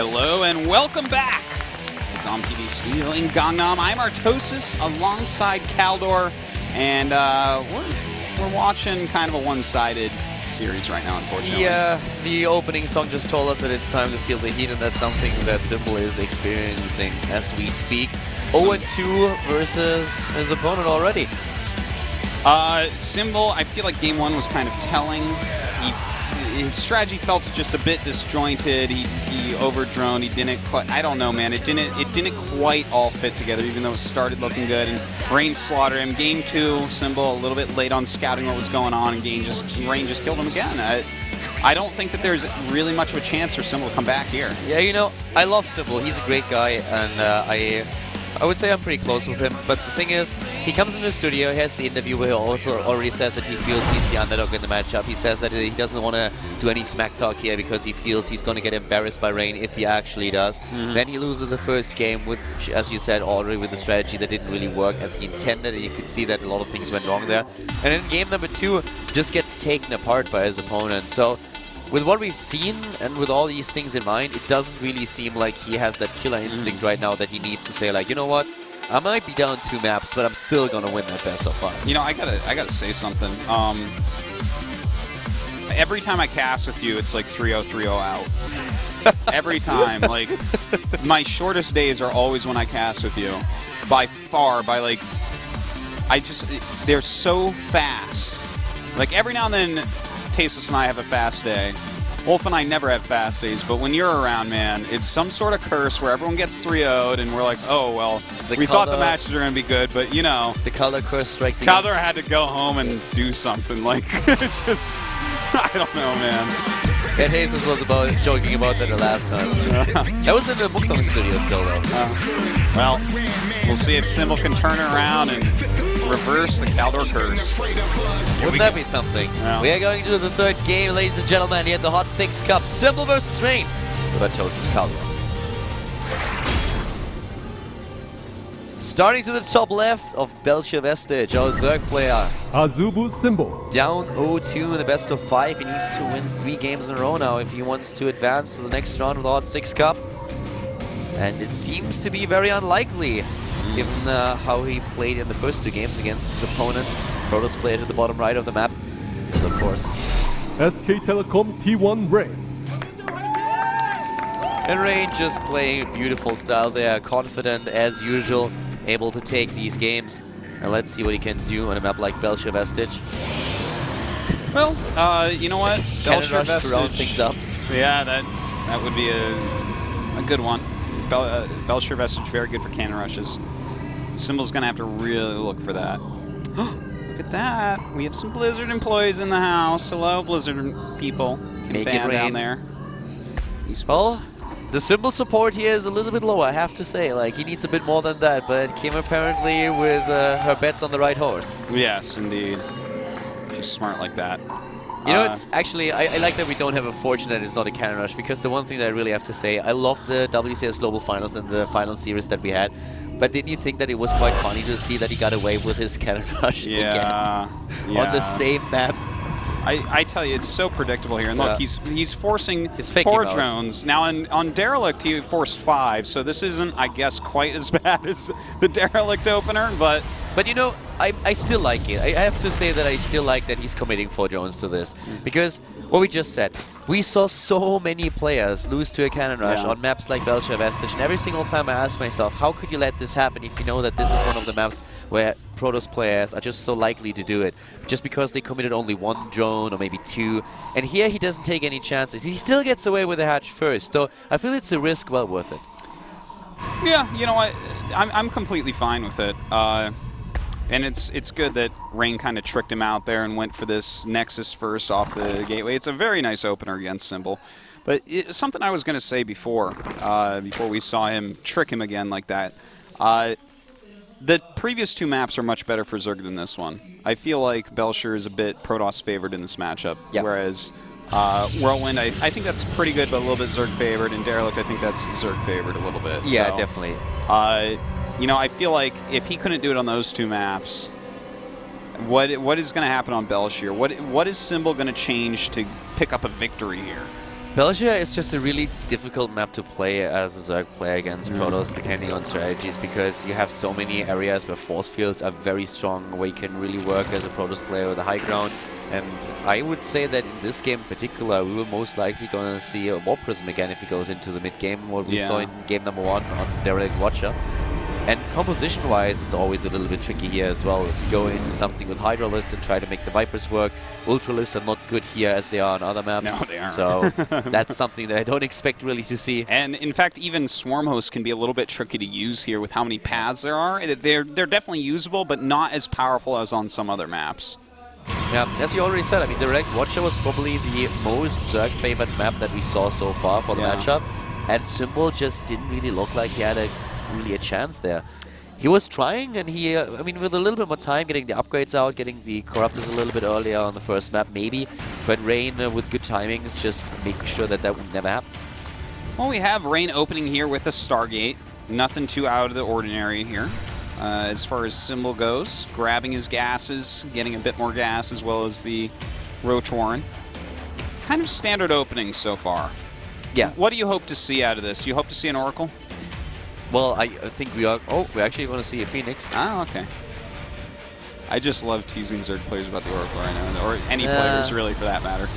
Hello and welcome back to GOM TV Studio in Gangnam. I'm Artosis alongside Caldor, and we're watching kind of a one-sided series right now, unfortunately. Yeah, the opening song just told us that it's time to feel the heat, and that's something that Symbol is experiencing as we speak. 0-2 versus his opponent already. Symbol, I feel like game one was kind of telling. His strategy felt just a bit disjointed. He overdroned. He didn't quite. I don't know, man. It didn't quite all fit together, even though it started looking good. And Rain slaughtered him. Game two, Symbol a little bit late on scouting what was going on, and Rain just killed him again. I don't think that there's really much of a chance for Symbol to come back here. Yeah, you know, I love Symbol. He's a great guy, and I would say I'm pretty close with him, but the thing is, he comes into the studio, he has the interview where he also already says that he feels he's the underdog in the matchup. He says that he doesn't want to do any smack talk here because he feels he's going to get embarrassed by Rain if he actually does. Then he loses the first game, which, as you said already, with the strategy that didn't really work as he intended, and you could see that a lot of things went wrong there. And then game number two just gets taken apart by his opponent. So with what we've seen and with all these things in mind, it doesn't really seem like he has that killer instinct right now that he needs to say, like, you know what, I might be down 2 maps, but I'm still gonna win that best of 5. You know, I gotta say something. Every time I cast with you, it's like 3-0, 3-0 out. Every time, like, my shortest days are always when I cast with you. By far, they're so fast. Like, every now and then, Tasteless and I have a fast day. Wolf and I never have fast days, but when you're around, man, it's some sort of curse where everyone gets 3-0'd and we're like, oh, well, we thought the matches were going to be good, but, you know. The Caldor curse strikes again. Caldor had to go home and do something. Like, it's just, I don't know, man. Yeah, Tasteless was joking about that the last time. That was in the Mukdong studio still, though. Well, we'll see if Symbol can turn it around and reverse the Caldor curse. Wouldn't that be something? Yeah. We are going to the third game, ladies and gentlemen, here at the Hot 6 Cup. Symbol versus Rain with Artosis Caldor. Starting to the top left of Belcher Vestige, our Zerg player. Azubu Symbol. Down 0-2 in the best of 5. He needs to win 3 games in a row now if he wants to advance to the next round of the Hot 6 Cup. And it seems to be very unlikely, given how he played in the first 2 games against his opponent. Protoss player to the bottom right of the map is, of course, SK Telecom T1 Rain. And Rain just playing beautiful style there, confident as usual, able to take these games. And let's see what he can do on a map like Belcher Vestige. Well, you know what? Belcher Vestige to round things up. Yeah, that would be a good one. Belcher Vestige, very good for cannon rushes. Symbol's going to have to really look for that. Look at that. We have some Blizzard employees in the house. Hello, Blizzard people. Make it rain down there. Well, the Symbol support here is a little bit low, I have to say. Like, he needs a bit more than that, but Kim apparently with her bets on the right horse. Yes, indeed. She's smart like that. You know, it's actually, I like that we don't have a Fortune that it's not a cannon rush, because the one thing that I really have to say, I love the WCS Global Finals and the final series that we had, but didn't you think that it was quite funny to see that he got away with his cannon rush again on the same map? I tell you, it's so predictable here. And look, he's forcing 4 drones. Now, on Derelict, he forced 5, so this isn't, I guess, quite as bad as the Derelict opener, but... But, you know, I still like it. I have to say that I still like that he's committing 4 drones to this. Because what we just said, we saw so many players lose to a cannon rush on maps like Belcher Vestige, and every single time I ask myself, how could you let this happen if you know that this is one of the maps where Protoss players are just so likely to do it, just because they committed only 1 drone or maybe 2, and here he doesn't take any chances. He still gets away with the hatch first, so I feel it's a risk well worth it. Yeah, you know what, I'm completely fine with it. And it's good that Rain kind of tricked him out there and went for this Nexus first off the gateway. It's a very nice opener against Symbol. But something I was going to say before we saw him trick him again like that. The previous 2 maps are much better for Zerg than this one. I feel like Belcher is a bit Protoss favored in this matchup, whereas Whirlwind, I think that's pretty good, but a little bit Zerg favored, and Derelict, I think that's Zerg favored a little bit. Yeah, so, definitely. You know, I feel like if he couldn't do it on those 2 maps, what is going to happen on Belcher? What is Symbol going to change to pick up a victory here? Belgia is just a really difficult map to play as a Zerg player against Protoss, depending on strategies, because you have so many areas where force fields are very strong, where you can really work as a Protoss player with the high ground. And I would say that in this game in particular, we were most likely going to see a War Prism again if he goes into the mid-game, what we saw in game number 1 on Derelict Watcher. And composition-wise, it's always a little bit tricky here as well. If you go into something with Hydralisk and try to make the Vipers work, Ultralisks are not good here as they are on other maps. No, they aren't. So that's something that I don't expect really to see. And in fact, even Swarm Host can be a little bit tricky to use here with how many paths there are. They're definitely usable, but not as powerful as on some other maps. Yeah, as you already said, I mean, Direct Watcher was probably the most Zerg-favored map that we saw so far for the matchup. And Symbol just didn't really look like he had really a chance there. He was trying, and he, I mean, with a little bit more time, getting the upgrades out, getting the Corruptors a little bit earlier on the first map, maybe. But Rain, with good timings, just making sure that that would never happen. Well, we have Rain opening here with a Stargate. Nothing too out of the ordinary here. As far as Symbol goes, grabbing his gases, getting a bit more gas, as well as the Roach Warren. Kind of standard openings so far. Yeah. What do you hope to see out of this? You hope to see an Oracle? Well, I think we are... Oh, we're actually going to see a Phoenix. Oh, okay. I just love teasing Zerg players about the Oracle right now, or any players really for that matter.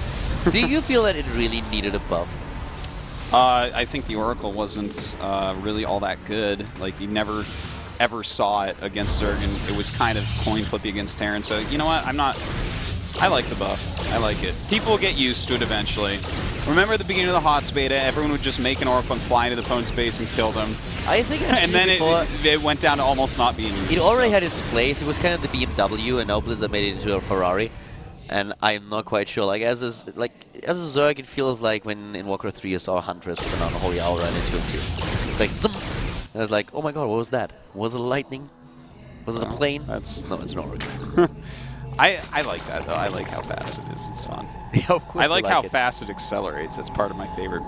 Do you feel that it really needed a buff? I think the Oracle wasn't really all that good. Like, you never ever saw it against Zerg, and it was kind of coin flippy against Terran. So, you know what? I like the buff. I like it. People will get used to it eventually. Remember at the beginning of the HOTS beta, everyone would just make an Oracle and fly into the opponent's base and kill them. I think actually and then it went down to almost not being used. It already had its place. It was kind of the BMW, and now Blizzard made it into a Ferrari. And I'm not quite sure. Like as a Zerg, it feels like when in Warcraft 3 you saw Huntress with an Unholy Owl run into him too. It's like zoom. And I was like, oh my god, what was that? Was it lightning? Was it a plane? No, it's not really. I like that though. I like how fast it is. It's fun. Yeah, of course. I like how fast it accelerates. That's part of my favorite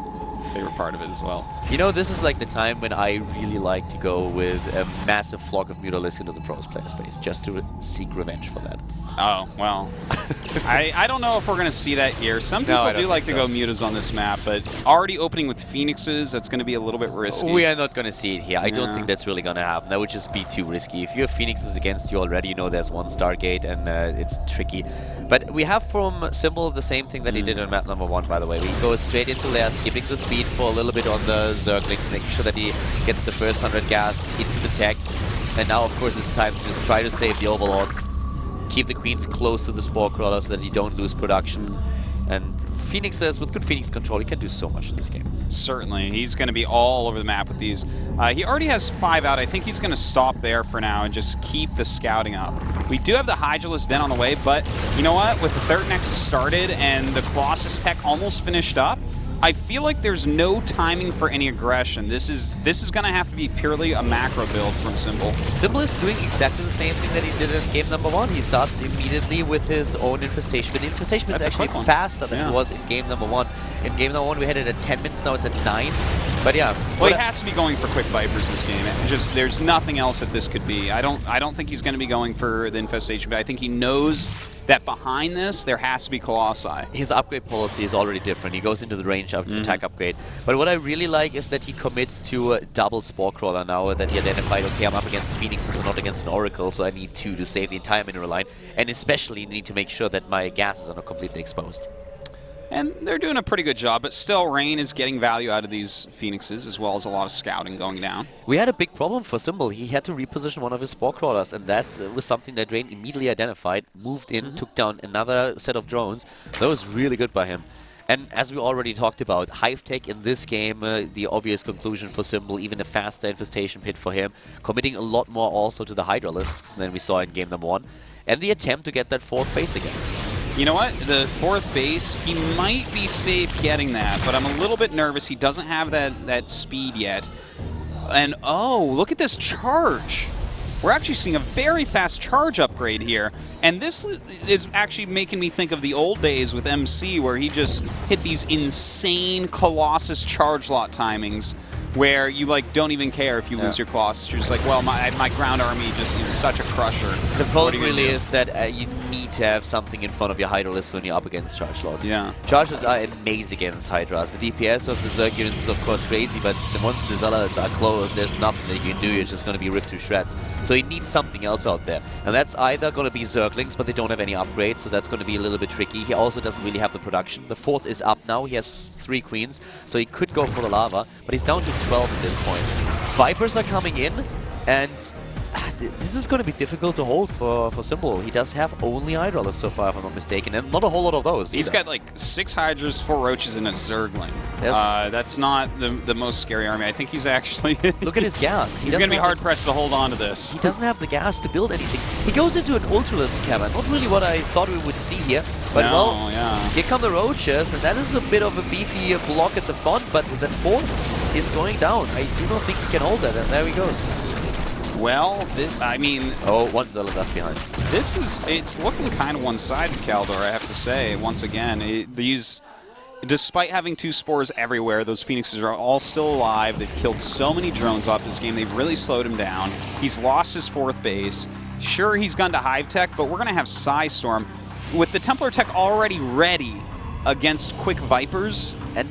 part of it as well. You know, this is like the time when I really like to go with a massive flock of Mutalisks into the pros player space, just to seek revenge for that. Oh, well. I don't know if we're going to see that here. Some people do like to go mutas on this map, but already opening with Phoenixes, that's going to be a little bit risky. We are not going to see it here. I don't think that's really going to happen. That would just be too risky. If you have Phoenixes against you already, you know there's one Stargate, and it's tricky. But we have from Symbol the same thing that he did on map number 1, by the way. We go straight into there, skipping the speed for a little bit on the Zerglings, making sure that he gets the first 100 gas into the tech. And now, of course, it's time to just try to save the Overlords. Keep the Queens close to the Spore Crawler so that you don't lose production. And Phoenixes, with good Phoenix control, he can do so much in this game. Certainly. He's going to be all over the map with these. He already has 5 out. I think he's going to stop there for now and just keep the scouting up. We do have the Hydralisk Den on the way, but you know what? With the third Nexus started and the Colossus tech almost finished up, I feel like there's no timing for any aggression. This is going to have to be purely a macro build from Symbol. Symbol is doing exactly the same thing that he did in game number 1. He starts immediately with his own Infestation, but the Infestation is actually faster than it was in game number 1. In game number 1 we had it at 10 minutes, now it's at 9. But yeah. Well, he has to be going for quick Vipers this game. Just there's nothing else that this could be. I don't think he's going to be going for the Infestation, but I think he knows that behind this, there has to be Colossi. His upgrade policy is already different. He goes into the range attack upgrade. But what I really like is that he commits to double Spore Crawler now that he identified, okay, I'm up against Phoenixes and not against an Oracle, so I need 2 to save the entire mineral line. And especially need to make sure that my gases are not completely exposed. And they're doing a pretty good job, but still Rain is getting value out of these Phoenixes, as well as a lot of scouting going down. We had a big problem for Symbol. He had to reposition one of his Spore Crawlers, and that was something that Rain immediately identified, moved in, took down another set of drones. That was really good by him. And as we already talked about, Hive Tech in this game, the obvious conclusion for Symbol, even a faster Infestation Pit for him, committing a lot more also to the Hydralisks than we saw in game number 1, and the attempt to get that 4th base again. You know what? The 4th base, he might be safe getting that, but I'm a little bit nervous. He doesn't have that speed yet. And oh, look at this charge. We're actually seeing a very fast charge upgrade here. And this is actually making me think of the old days with MC, where he just hit these insane Colossus charge lot timings where you like don't even care if you lose your Colossus. You're just like, well, my ground army just is such a crusher. The problem really is that you need to have something in front of your Hydralisk when you're up against Charge Lords. Yeah. Charge Lords are amazing against Hydras. The DPS of the Zerg units is of course crazy, but once the Zealots are close, there's nothing that you can do. You're just going to be ripped to shreds. So you need something else out there. And that's either going to be Zerglings, but they don't have any upgrades, so that's going to be a little bit tricky. He also doesn't really have the production. The 4th is up now. He has 3 queens, so he could go for the lava, but he's down to 12 at this point. Vipers are coming in, and this is going to be difficult to hold for Symbol. He does have only Hydralisk so far, if I'm not mistaken, and not a whole lot of those He's either. got like 6 Hydras, 4 Roaches, and a Zergling. That's not the most scary army. I think he's actually... Look at his gas. He's going to be hard-pressed to hold on to this. He doesn't have the gas to build anything. He goes into an Ultralisk cavern. Not really what I thought we would see here. But well, here come the Roaches, and that is a bit of a beefy block at the front, but that 4th is going down. I do not think he can hold that, and there he goes. Well, I mean... Oh, 1 Zealot left behind. It's looking kind of one-sided, Kaldor, I have to say, once again. Despite having 2 spores everywhere, those Phoenixes are all still alive. They've killed so many drones off this game. They've really slowed him down. He's lost his 4th base. Sure, he's gone to Hive Tech, but we're going to have Psystorm. With the Templar Tech already ready against Quick Vipers, and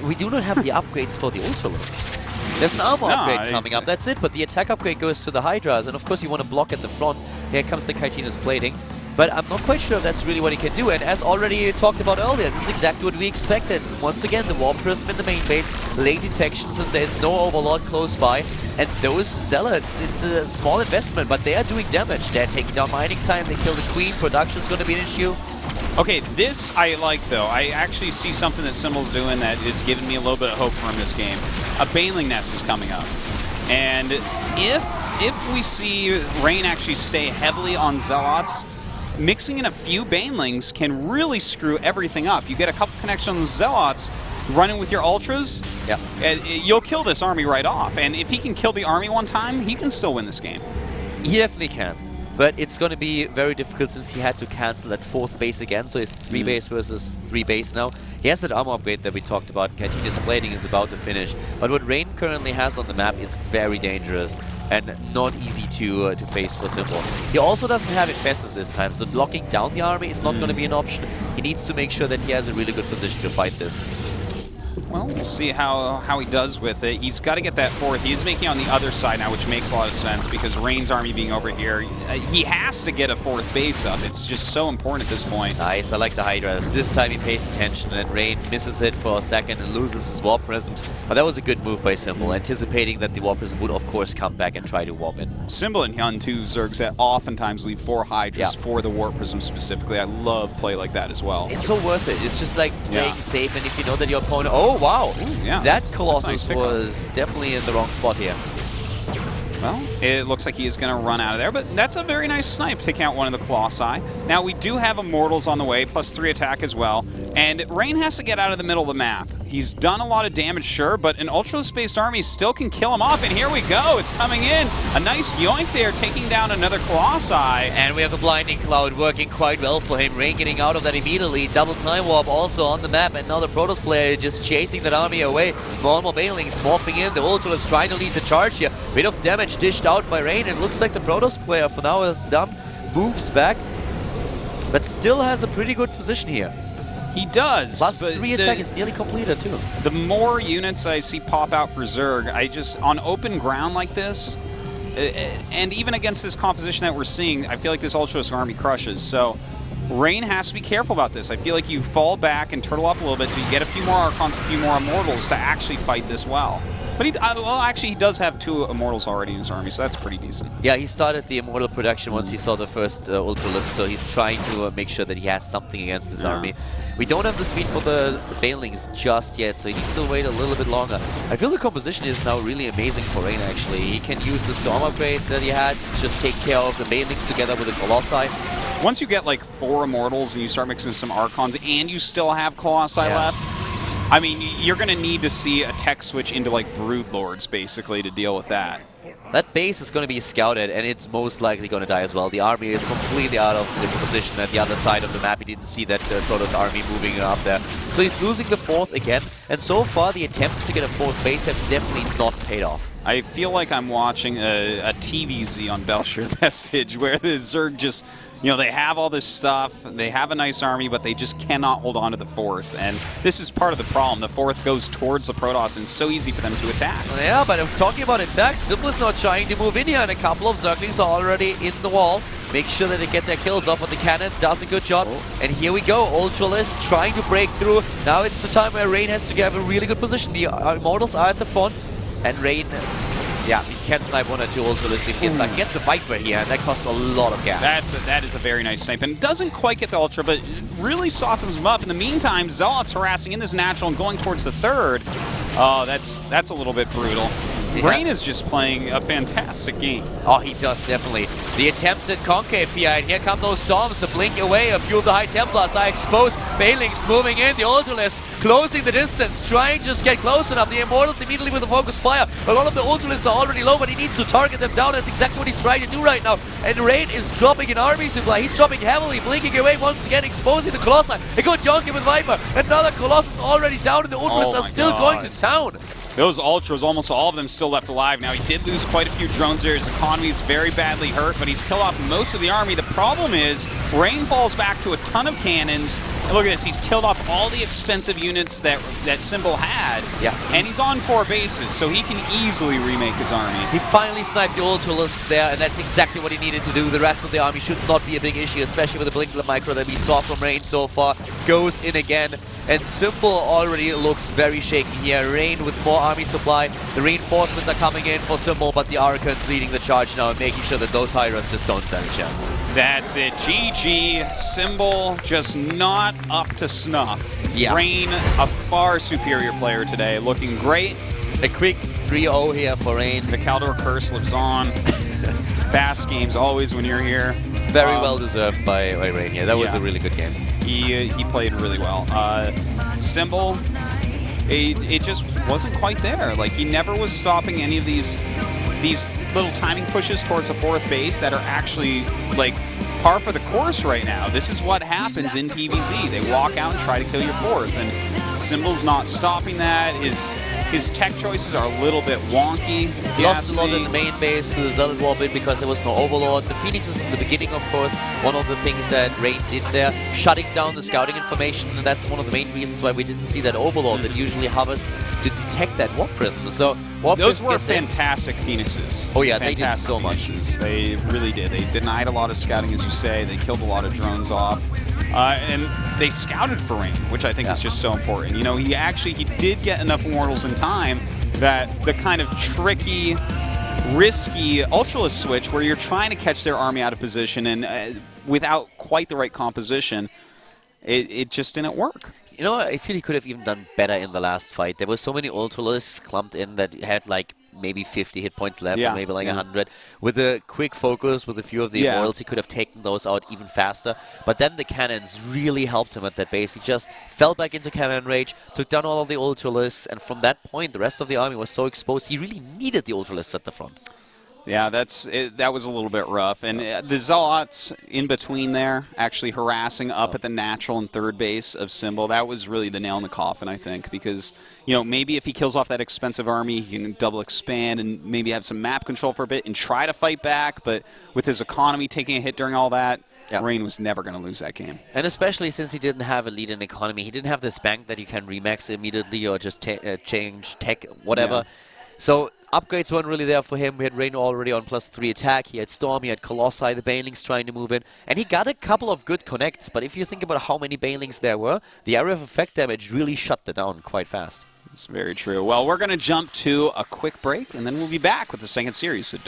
we do not have the upgrades for the Ultralisks. There's an armor upgrade coming up, that's it, but the attack upgrade goes to the Hydras, and of course you want to block at the front. Here comes the Chitinous Plating, but I'm not quite sure if that's really what he can do, and as already talked about earlier, this is exactly what we expected. Once again, the Warp Prism in the main base, late detection since there is no Overlord close by, and those Zealots, it's a small investment, but they are doing damage. They're taking down mining time, they kill the Queen, production is going to be an issue. Okay, this I like, though. I actually see something that Symbol's doing that is giving me a little bit of hope from this game. A Baneling Nest is coming up. And if we see Rain actually stay heavily on Zealots, mixing in a few Banelings can really screw everything up. You get a couple connections on Zealots, running with your Ultras, you'll kill this army right off. And if he can kill the army one time, he can still win this game. He definitely can. But it's going to be very difficult since he had to cancel that 4th base again, so it's 3 base versus 3 base now. He has that armor upgrade that we talked about. Chitinous Plating is about to finish. But what Rain currently has on the map is very dangerous and not easy to face for Symbol. He also doesn't have Infestors this time, so blocking down the army is not going to be an option. He needs to make sure that he has a really good position to fight this. Well, we'll see how he does with it. He's got to get that 4th. He is making on the other side now, which makes a lot of sense because Rain's army being over here, he has to get a 4th base up. It's just so important at this point. Nice, I like the Hydras. This time he pays attention and Rain misses it for a second and loses his Warp Prism. But that was a good move by Symbol, anticipating that the Warp Prism would of course come back and try to warp in. Symbol and Hyun too, Zergs that oftentimes leave 4 Hydras for the Warp Prism specifically. I love play like that as well. It's so worth it. It's just like playing safe, and if you know that your opponent... Oh, wow! Ooh, that Colossus was definitely in the wrong spot here. Well, it looks like he is going to run out of there, but that's a very nice snipe, taking out one of the Colossi. Now, we do have Immortals on the way, plus 3 attack as well, and Rain has to get out of the middle of the map. He's done a lot of damage, sure, but an Ultra-Spaced army still can kill him off, and here we go. It's coming in. A nice yoink there, taking down another Colossi. And we have the Blinding Cloud working quite well for him. Rain getting out of that immediately. Double Time Warp also on the map, and now the Protoss player just chasing that army away. More and more Banelings morphing in. The Ultra is trying to lead the charge here. Bit of damage dished out by Rain. It looks like the Protoss player for now is done. Moves back, but still has a pretty good position here. He does. Plus 3 attack is nearly completed too. The more units I see pop out for Zerg, on open ground like this, and even against this composition that we're seeing, I feel like this Ultros army crushes. So Rain has to be careful about this. I feel like you fall back and turtle up a little bit so you get a few more Archons, a few more Immortals to actually fight this well. But he does have 2 Immortals already in his army, so that's pretty decent. Yeah, he started the Immortal production once he saw the first Ultralisk, so he's trying to make sure that he has something against his army. We don't have the speed for the Banelings just yet, so he needs to wait a little bit longer. I feel the composition is now really amazing for Rain, actually. He can use the Storm upgrade that he had to just take care of the Banelings together with the Colossi. Once you get like 4 Immortals and you start mixing some Archons and you still have Colossi left, I mean, you're going to need to see a tech switch into like Broodlords basically to deal with that. That base is going to be scouted, and it's most likely going to die as well. The army is completely out of the position at the other side of the map. He didn't see that Protoss army moving up there. So he's losing the fourth again, and so far the attempts to get a fourth base have definitely not paid off. I feel like I'm watching a TVZ on Belshire Vestige where the Zerg just, you know, they have all this stuff, they have a nice army, but they just cannot hold on to the fourth. And this is part of the problem. The fourth goes towards the Protoss, and it's so easy for them to attack. Yeah, but talking about attack, Simple is not trying to move in here, and a couple of Zerglings are already in the wall. Make sure that they get their kills off, but the cannon does a good job. And here we go, Ultralisk trying to break through. Now it's the time where Rain has to get a really good position. The Immortals are at the front, and Rain, yeah, he can snipe one or two Ultralisk if he gets like, gets a Viper here, and that costs a lot of gas. That is a very nice snipe, and doesn't quite get the Ultra, but really softens him up. In the meantime, Zealot's harassing in this natural and going towards the third. Oh, that's a little bit brutal. Yeah. Rain is just playing a fantastic game. Oh, he does, definitely. The attempted concave here, and here come those storms to blink away. A few of the High Templars are exposed. Bailings moving in, the Ultralisk closing the distance, trying to just get close enough. The Immortals immediately with the focus fire. A lot of the Ultralisks are already low, but he needs to target them down. That's exactly what he's trying to do right now. And Rain is dropping an army supply. He's dropping heavily, blinking away once again, exposing the Colossi. A good Yonki with Viper. Another Colossus already down, and the Ultralisks are still going to town. Those Ultras, almost all of them still left alive. Now, he did lose quite a few drones there. His economy is very badly hurt, but he's killed off most of the army. The problem is, Rain falls back to a ton of cannons. And look at this, he's killed off all the expensive units that Symbol had. Yeah. And he's on 4 bases, so he can easily remake his army. He finally sniped the Ultralisks there, and that's exactly what he needed to do. The rest of the army should not be a big issue, especially with the Blink Micro that we saw from Rain so far. Goes in again, and Symbol already looks very shaky here. Rain with more army supply. The reinforcements are coming in for Symbol, but the Archons leading the charge now and making sure that those Hyras just don't stand a chance. That's it. GG. Symbol just not up to snuff. Yeah. Rain, a far superior player today, looking great. A quick 3-0 here for Rain. The Caldor curse lives on. Fast games always when you're here. Very well deserved by Rain here. That was a really good game. He played really well. Symbol, it just wasn't quite there. Like, he never was stopping any of these little timing pushes towards the 4th base that are actually like par for the course right now. This is what happens in PvZ. They walk out and try to kill your 4th, and Symbol's not stopping that. His tech choices are a little bit wonky. He lost a lot in the main base to the Zealot War bit because there was no Overlord. The Phoenixes in the beginning, of course, one of the things that Rain did there, shutting down the scouting information, and that's one of the main reasons why we didn't see that Overlord that usually hovers to detect that Warp Prism. So those were fantastic Phoenixes. Oh yeah, fantastic they did so much. They really did. They denied a lot of scouting, as you say. They killed a lot of drones off. And they scouted for Rain, which I think is just so important. You know, he did get enough Immortals in time that the kind of tricky, risky Ultralisk switch where you're trying to catch their army out of position and without quite the right composition, it just didn't work. You know, I feel he could have even done better in the last fight. There were so many Ultralisks clumped in that had like maybe 50 hit points left, or maybe like 100. With a quick focus, with a few of the Immortals, he could have taken those out even faster. But then the cannons really helped him at that base. He just fell back into cannon rage, took down all of the Ultralisks, and from that point, the rest of the army was so exposed, he really needed the Ultralisks at the front. Yeah, that was a little bit rough. And the Zealots in between there, actually harassing up at the natural and 3rd base of Symbol, that was really the nail in the coffin, I think. Because, you know, maybe if he kills off that expensive army, he can double expand and maybe have some map control for a bit and try to fight back. But with his economy taking a hit during all that, Rain was never going to lose that game. And especially since he didn't have a lead in economy, he didn't have this bank that you can remax immediately or just change tech, whatever. Yeah. So upgrades weren't really there for him. We had Rain already on +3 attack. He had Storm, he had Colossi, the Banelings trying to move in. And he got a couple of good connects, but if you think about how many Banelings there were, the area of effect damage really shut them down quite fast. It's very true. Well, we're going to jump to a quick break, and then we'll be back with the second series, so don't